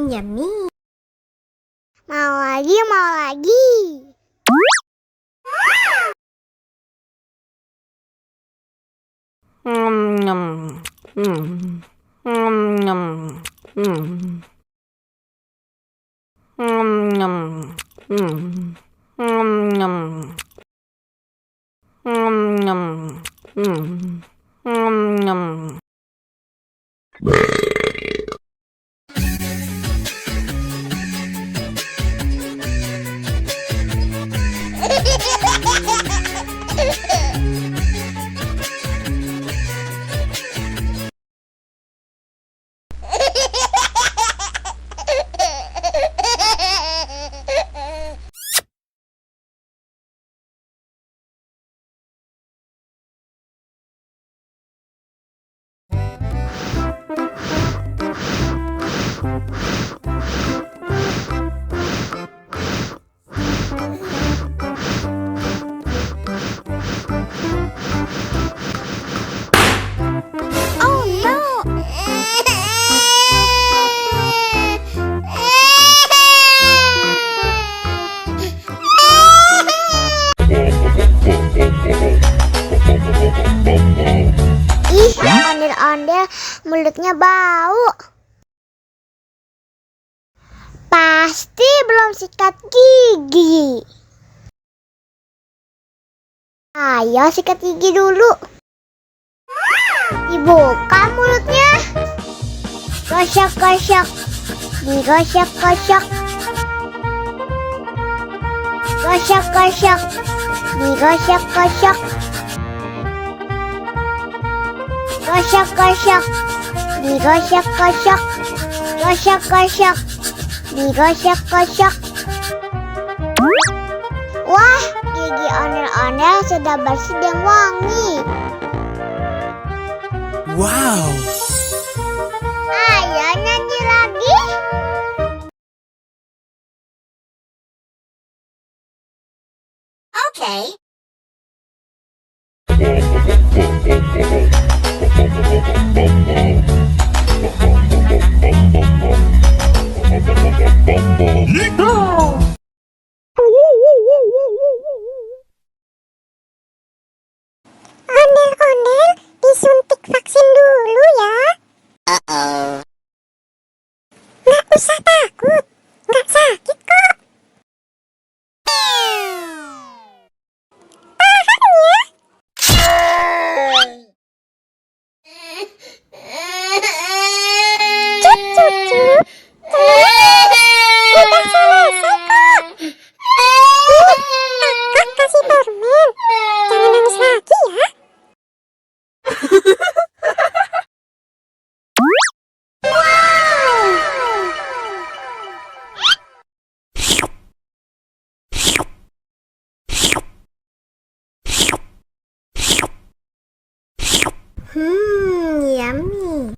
Yummy. Mau lagi, mau lagi. Ondel-ondel mulutnya bau. Pasti belum sikat gigi. Ayo sikat gigi dulu. Dibuka mulutnya. Gosok-gosok. Digosok-gosok. Gosok-gosok. Digosok-gosok. Gosok-gosok, digosok-gosok, gosok-gosok, digosok-gosok. Wah, gigi ondel-ondel sudah bersih dan wangi. Wow. Ayo nyanyi lagi. Oke. Ondel-ondel disuntik vaksin dulu ya. Nggak usah takut, nggak sakit kok. Tahan ya. Cup, cup, cup. Udah selesai kok. Kakak kasih permen. Jangan nangis lagi ya. Yummy.